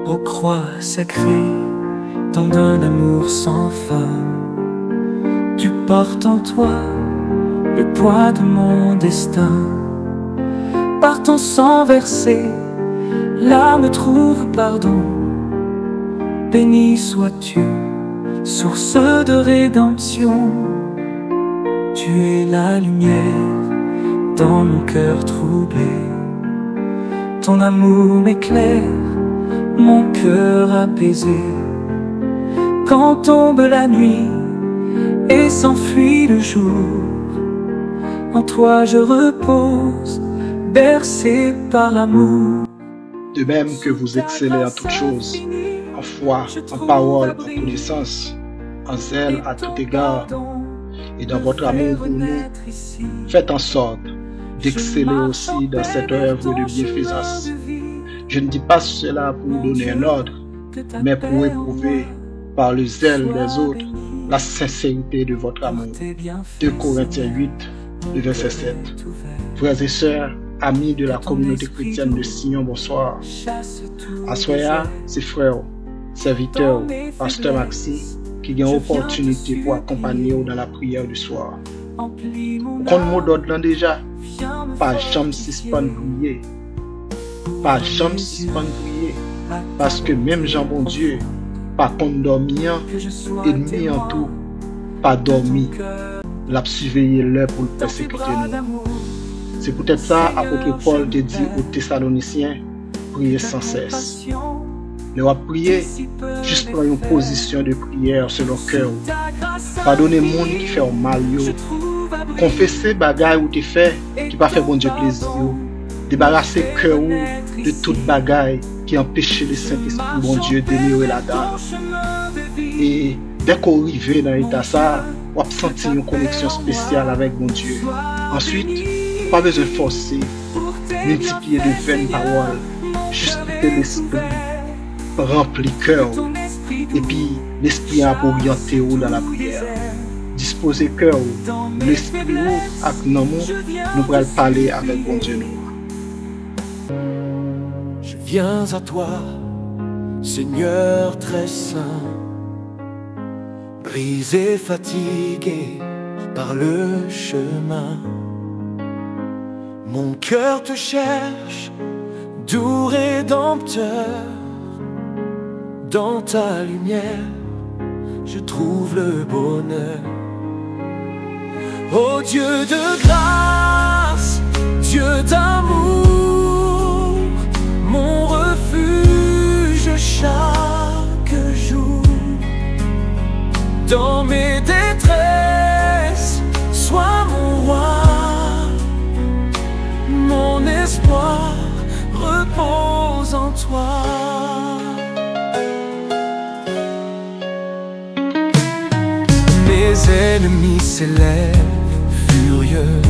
aux croix sacrées, tant d'un amour sans fin. Tu portes en toi le poids de mon destin. Par ton sang versé, l'âme trouve pardon. Béni sois-tu, source de rédemption. Tu es la lumière dans mon cœur troublé. Ton amour m'éclaire, mon cœur apaisé. Quand tombe la nuit et s'enfuit le jour, en toi je repose, bercé par l'amour. De même que vous excellez en toutes choses, en foi, en parole, en connaissance, en zèle à tout égard, et dans votre amour pour nous, faites en sorte d'exceller aussi dans cette œuvre de bienfaisance. Je ne dis pas cela pour donner un ordre, mais pour éprouver par le zèle des autres la sincérité de votre amour. 2 Corinthiens 8, le verset 7. Frères et sœurs, amis de la communauté chrétienne de Sion, bonsoir. Assoya, c'est frère, serviteur, pasteur Maxi, qui a une opportunité pour accompagner dans la prière du soir. Quand mot d'ordre déjà, pas jamais suspendre prier. Pas jamais suspendre prier. Parce que même Jean bon Dieu, pas contre dormir, ennemi en tout, pas dormi, l'a surveillé l'heure pour le persécuter nous. C'est peut-être ça, apôtre Paul te dit aux Thessaloniciens, priez sans cesse. Le va prier, juste prendre une position de prière selon cœur. Pardonner le monde qui fait un mal. Confesser bagaille ou te fait qui pas fait bon Dieu plaisir. Débarrasser cœur de toute bagaille qui empêche le Saint-Esprit bon Dieu d'améliorer la dalle. Et dès qu'on arrive dans l'état ça, on va sentir une connexion spéciale avec bon Dieu. Ensuite, pas besoin de forcer, multiplier de vaines paroles, juste que l'esprit remplit cœur. Et puis l'esprit a pour orienter dans la prière. Disposer cœur, l'esprit avec nous pourrons parler avec bon Dieu. Je viens à toi, Seigneur très saint, brisé, fatigué par le chemin. Mon cœur te cherche, doux rédempteur. Dans ta lumière, je trouve le bonheur. Ô Dieu de grâce, Dieu d'amour, mon refuge chaque jour. Dans mes détresses, sois mon roi. Mon espoir repose en toi. Mes ennemis s'élèvent furieux.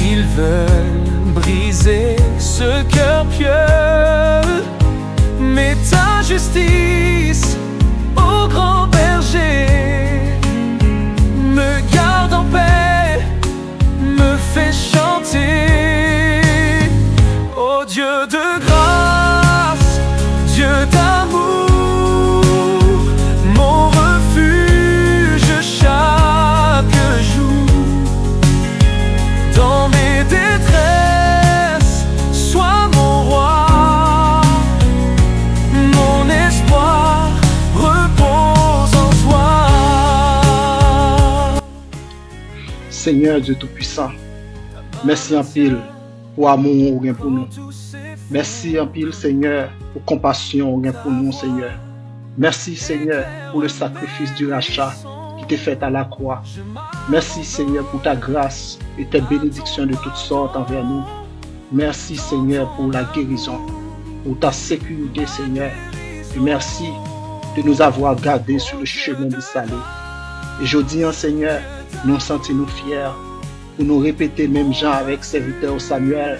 Ils veulent briser ce cœur pieux. Mais ta justice, ô grand berger, me garde en paix, me fait chanter. Ô Dieu de grâce, Dieu d'amour, mon refuge chaque jour. Dans mes détresses, sois mon roi. Mon espoir repose en toi. Seigneur Dieu Tout-Puissant, merci en pile pour amour ou bien pour nous. Merci en pile, Seigneur, pour compassion ou bien pour nous, Seigneur. Merci, Seigneur, pour le sacrifice du rachat qui t'est fait à la croix. Merci, Seigneur, pour ta grâce et tes bénédictions de toutes sortes envers nous. Merci, Seigneur, pour la guérison, pour ta sécurité, Seigneur. Et merci de nous avoir gardés sur le chemin du salut. Et je dis, Seigneur, nous sentons-nous fiers pour nous répéter même Jean avec serviteur Samuel,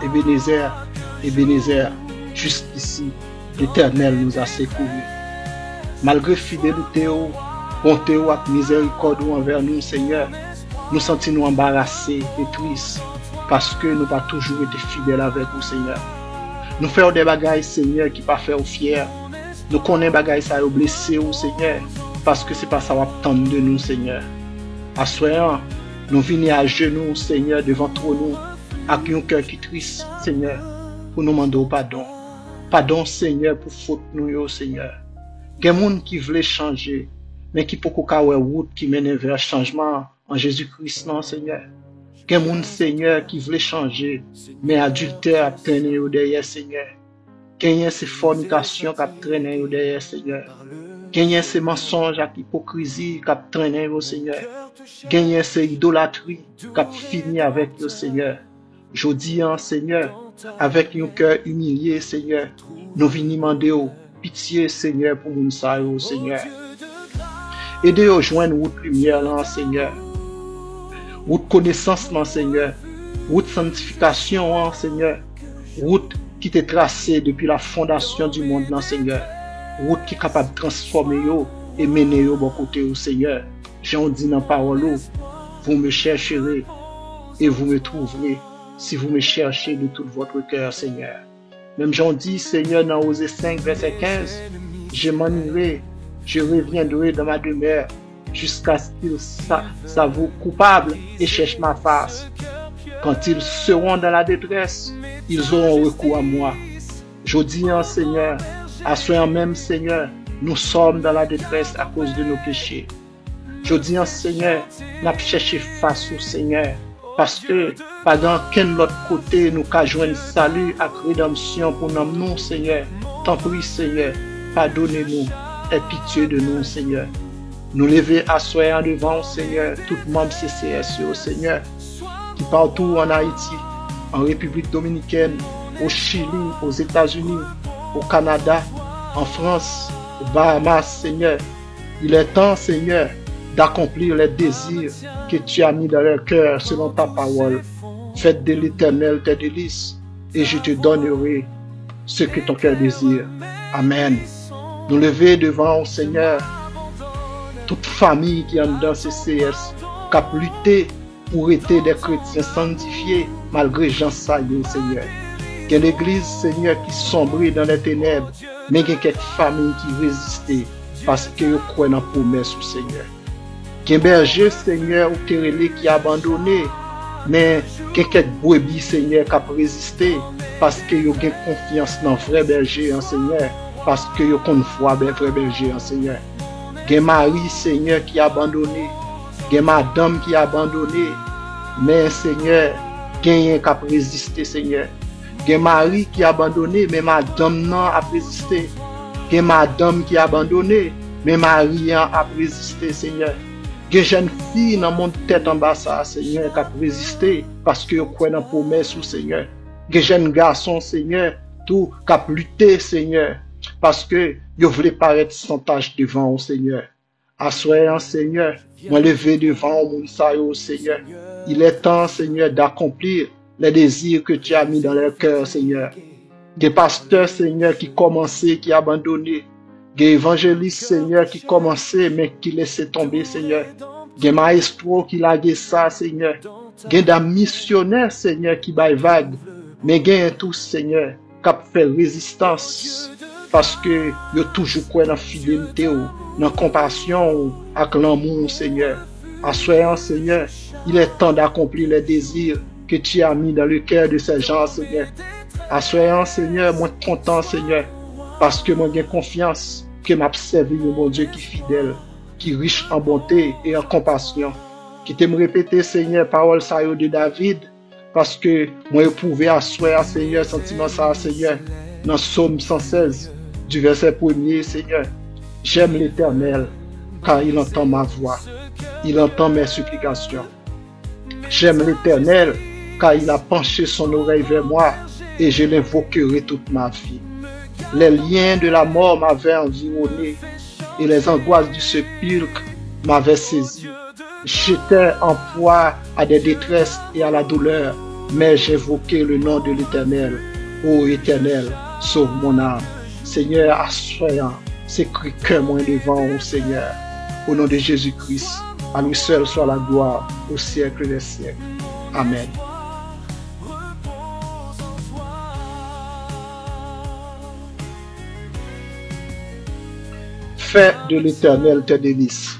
Ebenezer, jusqu'ici, l'Éternel nous a secourus. Malgré fidélité, bonté et miséricorde envers nous, Seigneur, nous sentons-nous embarrassés et tristes parce que nous n'avons pas toujours été fidèles avec vous, Seigneur. Nous faisons des bagailles, Seigneur, qui pas faire fier. Nous connaissons des bagailles, ça a blessé, Seigneur, parce que c'est pas ça va attendre de nous, Seigneur. À soir, nous venons à genoux, Seigneur, devant toi, nous, avec un cœur qui est triste, Seigneur, pour nous demander pardon. Pardon, Seigneur, pour faute nous, Seigneur. Il y a des gens qui veulent changer, mais qui peuvent pas avoir route qui mène vers le changement en Jésus-Christ, non, Seigneur. Il y a des gens, Seigneur, qui veulent changer, mais adultère a traîné derrière, Seigneur. Il y a ces fornications qui a traîné derrière, Seigneur. Il y a ces mensonges et hypocrisie qui a traîné, Seigneur. Il y a ces idolâtries qui a fini avec le Seigneur. Je dis, Seigneur, avec un cœur humilié, Seigneur, nous venons demander pitié, Seigneur, pour nous, Seigneur. Aidez-nous à joindre votre lumière, là, Seigneur. Votre connaissance, là, Seigneur. Votre sanctification, Seigneur. Route qui est tracée depuis la fondation du monde, là, Seigneur. Route qui est capable de transformer et mener au bon côté, Seigneur. J'en dis dans la parole, vous me chercherez et vous me trouverez si vous me cherchez de tout votre cœur, Seigneur. Même j'en dis, Seigneur, dans Osée 5, verset 15, je m'en irai, je reviendrai dans ma demeure jusqu'à ce qu'ils s'avouent coupables et cherchent ma face. Quand ils seront dans la détresse, ils auront recours à moi. Je dis, Seigneur, à soi même, Seigneur, nous sommes dans la détresse à cause de nos péchés. Je dis, Seigneur, nous avons cherché face au Seigneur, parce que, pendant qu'un autre côté, nous avons joindre salut et rédemption pour nous, Seigneur. T'en prie, Seigneur, pardonnez-nous et pitié de nous, Seigneur. Nous lever à soi devant, Seigneur, tout membre CCS, Seigneur, qui partout en Haïti, en République Dominicaine, au Chili, aux États-Unis, au Canada, en France, aux Bahamas, Seigneur. Il est temps, Seigneur, d'accomplir les désirs que tu as mis dans leur cœur selon ta parole. Faites de l'Éternel tes délices et je te donnerai ce que ton cœur désire. Amen. Nous lever devant, Seigneur, toute famille qui est dans CCS, qui a lutté pour être des chrétiens sanctifiés malgré Jean Saillé, Seigneur. Il y a l'église, Seigneur, qui sombre dans les ténèbres, mais il y a quelques familles qui résistent parce qu'ils croient dans la promesse du Seigneur. Il y a un berger, Seigneur, ou qui a abandonné, mais il y a quelques brebis, Seigneur, qui a résisté parce qu'ils ont confiance dans le vrai berger, Seigneur, parce qu'ils ont foi dans le vrai berger, Seigneur. Il y a Marie, Seigneur, qui a abandonné, il y a madame qui a abandonné, mais Seigneur, il y a un qui a résisté, Seigneur. Il y a Marie qui a abandonné, mais madame non a résisté. Il y a madame qui a abandonné, mais Marie a résisté, Seigneur. Il y a une jeune fille dans mon tête en bas, Seigneur, qui a résisté parce que je crois dans la promesse, Seigneur. Il y a un jeune garçon, Seigneur, tout qui a lutté, Seigneur, parce que je voulais paraître sans tâche devant, Seigneur. Assoyant, Seigneur, moi lever devant mon Seigneur. Il est temps, Seigneur, d'accomplir les désirs que tu as mis dans leur cœur, Seigneur. Des pasteurs, Seigneur, qui commençaient, qui abandonnaient. Des évangélistes, Seigneur, qui commençaient, mais qui laissaient tomber, Seigneur. Des maestros qui laguaient ça, Seigneur. Des missionnaires, Seigneur, qui baillent vague. Mais des tous, Seigneur, qui ont fait résistance. Parce que ils ont toujours quoi dans la fidélité, dans la compassion, avec l'amour, Seigneur. Assoyant, Seigneur, il est temps d'accomplir les désirs que tu as mis dans le cœur de ces gens, Seigneur. Assoyant, Seigneur, moi content, Seigneur, parce que moi j'ai confiance que m'a servi un bon Dieu qui est fidèle, qui est riche en bonté et en compassion, qui t'aime répéter, Seigneur, parole ça de David, parce que moi éprouvé assoyant, Seigneur, sentiment ça, Seigneur, dans Psaume 116, du verset 1er, Seigneur. J'aime l'Éternel, car il entend ma voix, il entend mes supplications. J'aime l'Éternel, car il a penché son oreille vers moi, et je l'invoquerai toute ma vie. Les liens de la mort m'avaient environné, et les angoisses du sépulcre m'avaient saisi. J'étais en proie à des détresses et à la douleur, mais j'évoquais le nom de l'Éternel. Ô Éternel, sauve mon âme. Seigneur, assoyant, c'est que moi devant, ô Seigneur. Au nom de Jésus-Christ, à lui seul soit la gloire au siècle des siècles. Amen. Fais de l'Éternel tes délices,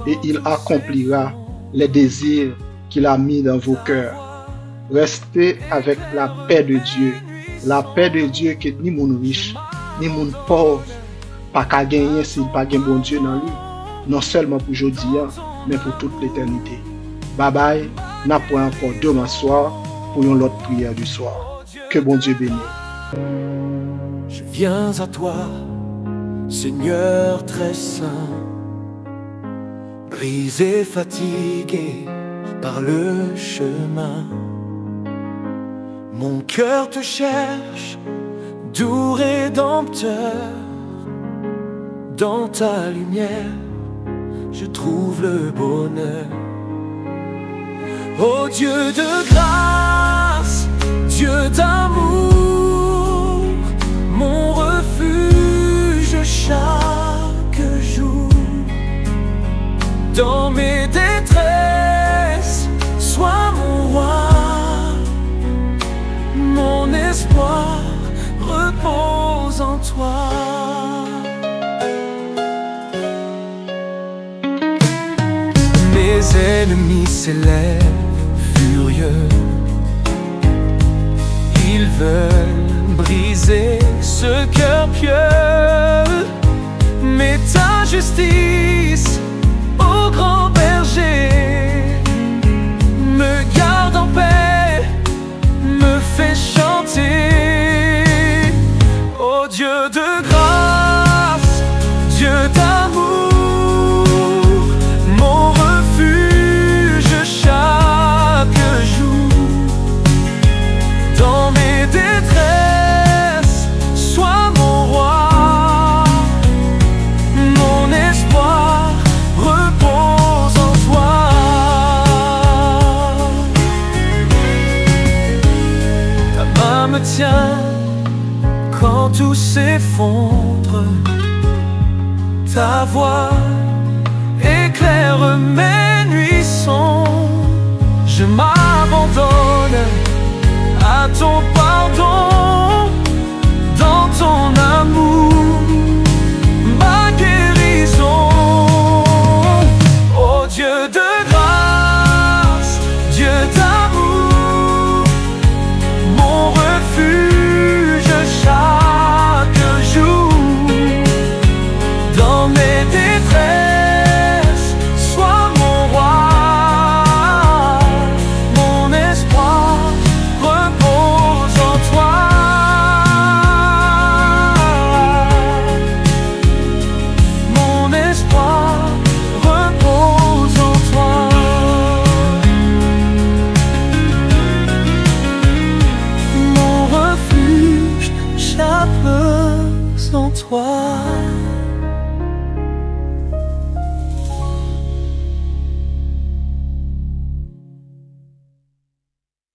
et il accomplira les désirs qu'il a mis dans vos cœurs. Restez avec la paix de Dieu. La paix de Dieu que ni moun riche, ni moun pauvre, pas qu'à gagner s'il pas gagne bon Dieu dans lui. Non seulement pour aujourd'hui, mais pour toute l'éternité. Bye bye, n'a pas encore demain soir pour une autre prière du soir. Que bon Dieu bénisse. Je viens à toi, Seigneur très saint, brisé, fatigué par le chemin. Mon cœur te cherche, doux rédempteur. Dans ta lumière, je trouve le bonheur. Ô Dieu de grâce, Dieu d'amour, mon refuge chaque jour. Dans mes détresses, sois mon roi. Mon espoir repose en toi. Mes ennemis s'élèvent furieux. Ils veulent briser ce cœur pieux. Mais ta justice, ô grand berger, me garde en paix, me fait chanter. Ô Dieu de grâce, Dieu d'amour, mon refuge chaque jour. Dans mes détresses, sois mon roi. Mon espoir repose en toi. Ta main me tient quand tout s'effondre. Ta voix éclaire mes nuits sombres. Je m'abandonne à ton pardon, dans ton amour, ma guérison. Ô Dieu de grâce, Dieu d'amour, mon refuge chaque jour. Dans mes détresses, sois mon roi. Mon espoir repose en toi. Mon espoir repose en toi. Mon refuge, chapeau en toi.